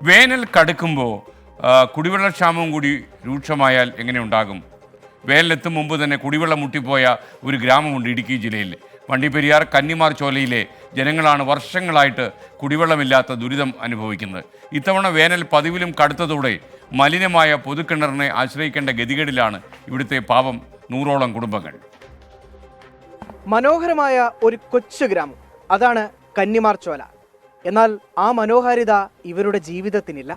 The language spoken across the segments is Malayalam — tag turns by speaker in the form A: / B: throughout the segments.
A: വേനൽ കടുക്കുമ്പോൾ കുടിവെള്ളക്ഷാമം കൂടി രൂക്ഷമായാൽ എങ്ങനെയുണ്ടാകും? വേനലെത്തും മുമ്പ് തന്നെ കുടിവെള്ളം മുട്ടിപ്പോയ ഒരു ഗ്രാമമുണ്ട് ഇടുക്കി ജില്ലയിൽ. വണ്ടിപ്പെരിയാർ കന്നിമാർ ചോലയിലെ ജനങ്ങളാണ് വർഷങ്ങളായിട്ട് കുടിവെള്ളമില്ലാത്ത ദുരിതം അനുഭവിക്കുന്നത്. ഇത്തവണ വേനൽ പതിവിലും കടുത്തതോടെ മലിനമായ പൊതുക്കിണറിനെ ആശ്രയിക്കേണ്ട ഗതികേടിലാണ് ഇവിടുത്തെ പാവം 100ഓളം കുടുംബങ്ങൾ.
B: മനോഹരമായ ഒരു കൊച്ചു ഗ്രാമം, അതാണ് കന്നിമാർ ചോല. എന്നാൽ ആ മനോഹാരിത ഇവരുടെ ജീവിതത്തിനില്ല.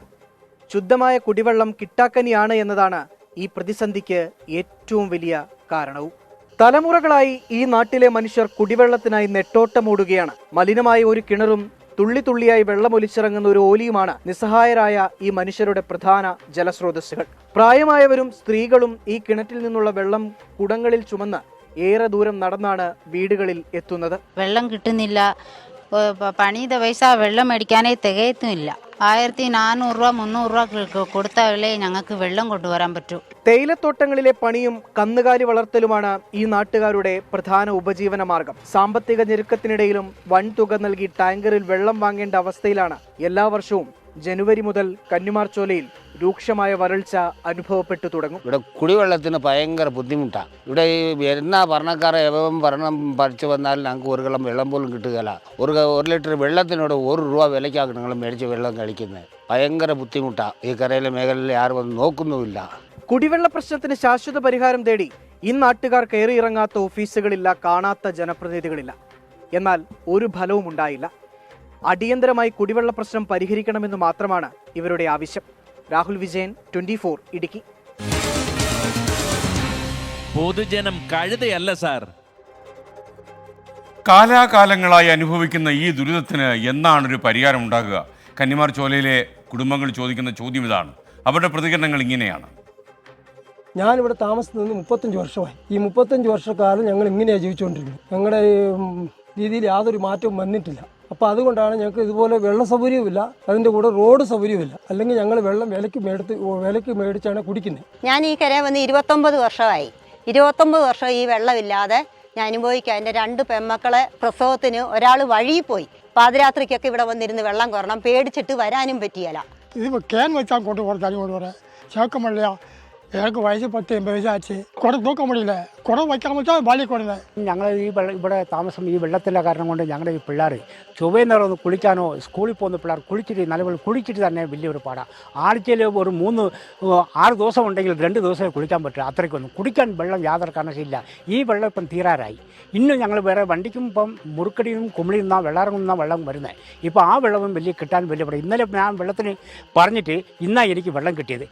B: ശുദ്ധമായ കുടിവെള്ളം കിട്ടാക്കനിയാണ് എന്നതാണ് ഈ പ്രതിസന്ധിക്ക് ഏറ്റവും വലിയ കാരണവും. തലമുറകളായി ഈ നാട്ടിലെ മനുഷ്യർ കുടിവെള്ളത്തിനായി നെട്ടോട്ടമോടുകയാണ്. മലിനമായ ഒരു കിണറും തുള്ളി തുള്ളിയായി വെള്ളമൊലിച്ചിറങ്ങുന്ന ഒരു ഓലിയുമാണ് നിസ്സഹായരായ ഈ മനുഷ്യരുടെ പ്രധാന ജലസ്രോതസ്സുകൾ. പ്രായമായവരും സ്ത്രീകളും ഈ കിണറ്റിൽ നിന്നുള്ള വെള്ളം കുടങ്ങളിൽ ചുമന്ന് ഏറെ ദൂരം നടന്നാണ് വീടുകളിൽ എത്തുന്നത്.
C: വെള്ളം കിട്ടുന്നില്ല. പണിത പൈസ വെള്ളം മേടിക്കാനേ തികയത്തുമില്ല. 1400 രൂപ 300 രൂപ കൊടുത്താലേ ഞങ്ങൾക്ക് വെള്ളം കൊണ്ടുവരാൻ പറ്റൂ.
B: തേയിലത്തോട്ടങ്ങളിലെ പണിയും കന്നുകാലി വളർത്തലുമാണ് ഈ നാട്ടുകാരുടെ പ്രധാന ഉപജീവന മാർഗം. സാമ്പത്തിക ഞെരുക്കത്തിനിടയിലും വൻതുക നൽകി ടാങ്കറിൽ വെള്ളം വാങ്ങേണ്ട അവസ്ഥയിലാണ് എല്ലാ വർഷവും ജനുവരി മുതൽ കന്നിമാർ ചോലയിൽ രൂക്ഷമായ വരൾച്ച അനുഭവപ്പെട്ടു തുടങ്ങും.
D: ഇവിടെ കുടിവെള്ളത്തിന് ഭയങ്കര ബുദ്ധിമുട്ടാണ്. ഇവിടെ ഈ വരുന്ന ഭരണക്കാരെ ഭരണം പറിച്ചു വന്നാൽ ഞങ്ങൾക്ക് ഒരു കളം വെള്ളം പോലും കിട്ടുകയില്ല. ഒരു ലിറ്റർ വെള്ളത്തിനോട് 1 രൂപ വിലയ്ക്കാണ് നിങ്ങൾ മേടിച്ച് വെള്ളം കഴിക്കുന്നത്. ഭയങ്കര ബുദ്ധിമുട്ടാണ്. ഈ കരയിലെ മേഖലയിൽ ആരും വന്ന് നോക്കുന്നുമില്ല.
B: കുടിവെള്ള പ്രശ്നത്തിന് ശാശ്വത പരിഹാരം തേടി ഈ നാട്ടുകാർ കയറിയിറങ്ങാത്ത ഓഫീസുകളില്ല, കാണാത്ത ജനപ്രതിനിധികളില്ല. എന്നാൽ ഒരു ഫലവും ഉണ്ടായില്ല. അടിയന്തരമായി കുടിവെള്ള പ്രശ്നം പരിഹരിക്കണമെന്ന് മാത്രമാണ് ഇവരുടെ ആവശ്യം. രാഹുൽ വിജയൻ, 24 ഇടുക്കി.
E: പൊതുജനം കഴുതയല്ല സാർ.
A: കാലാകാലങ്ങളായി അനുഭവിക്കുന്ന ഈ ദുരിതത്തിന് എന്നാണൊരു പരിഹാരം ഉണ്ടാകുക? കന്നിമാർ ചോലയിലെ കുടുംബങ്ങൾ ചോദിക്കുന്ന ചോദ്യം ഇതാണ്. അവരുടെ പ്രതികരണങ്ങൾ ഇങ്ങനെയാണ്.
F: ഞാനിവിടെ താമസിക്കുന്നത് 35 വർഷമായി. ഈ 35 വർഷക്കാലം ഞങ്ങൾ ഇങ്ങനെയാണ് ജീവിച്ചുകൊണ്ടിരിക്കുന്നത്. ഞങ്ങളുടെ രീതിയിൽ യാതൊരു മാറ്റവും വന്നിട്ടില്ല. അപ്പോൾ അതുകൊണ്ടാണ് ഞങ്ങൾക്ക് ഇതുപോലെ വെള്ള സൗകര്യവുമില്ല, അതിൻ്റെ കൂടെ റോഡ് സൗകര്യവുമില്ല. അല്ലെങ്കിൽ ഞങ്ങൾ വെള്ളം വിലയ്ക്ക് മേടിച്ചാണ് കുടിക്കുന്നത്.
G: ഞാൻ ഈ കര വന്ന് 29 വർഷമായി. 29 വർഷം ഈ വെള്ളമില്ലാതെ ഞാൻ അനുഭവിക്കുക. എൻ്റെ 2 പെൺമക്കളെ പ്രസവത്തിന് ഒരാൾ വഴിയിൽ പോയി. പാതിരാത്രിക്കൊക്കെ ഇവിടെ വന്നിരുന്ന് വെള്ളം കോരണം, പേടിച്ചിട്ട് വരാനും പറ്റിയല്ല.
H: ഇത് ക്യാൻ വെച്ചാൽ കൊണ്ടുപോകാൻ ചേക്കമല്ല. எனக்கு വയസ്സ് 10-80 വയസ്സാச்சு. കുടം തൂക്കാൻ முடியல. കുടം വയ്ക്കാൻ വെച്ചാൽ ബാലി കൊടുന്നത്.
I: ഞങ്ങൾ ഇവിടെ താമസം ഈ വെള്ളത്തിലെ കാരണം കൊണ്ട് ഞങ്ങളുടെ ഈ പിള്ളേർ ചൊവ്വേന്നേരം ഒന്ന് കുളിക്കാനോ സ്കൂളിൽ പോകുന്ന പിള്ളേർ കുളിച്ചിട്ട് നല്ലപോലെ കുളിച്ചിട്ട് തന്നെ വലിയൊരു പാടാണ്. ആഴ്ചയിൽ ഒരു 3-6 ദിവസം ഉണ്ടെങ്കിൽ 2 ദിവസമേ കുളിക്കാൻ പറ്റും. അത്രയ്ക്കൊന്നും കുടിക്കാൻ വെള്ളം യാതൊരു കാരണമില്ല. ഈ വെള്ളം ഇപ്പം തീരാറായി. ഇന്നും ഞങ്ങൾ വേറെ വണ്ടിക്കും ഇപ്പം മുറുക്കടിയും കുമിളിയിൽ നിന്നാണ് വെള്ളാറങ്ങുന്ന വെള്ളം വരുന്നത്. ഇപ്പോൾ ആ വെള്ളവും കിട്ടാൻ വലിയ പാടാണ്. ഇന്നലെ ഞാൻ വെള്ളത്തിന് പറഞ്ഞിട്ട് ഇന്നാണ് എനിക്ക് വെള്ളം കിട്ടിയത്.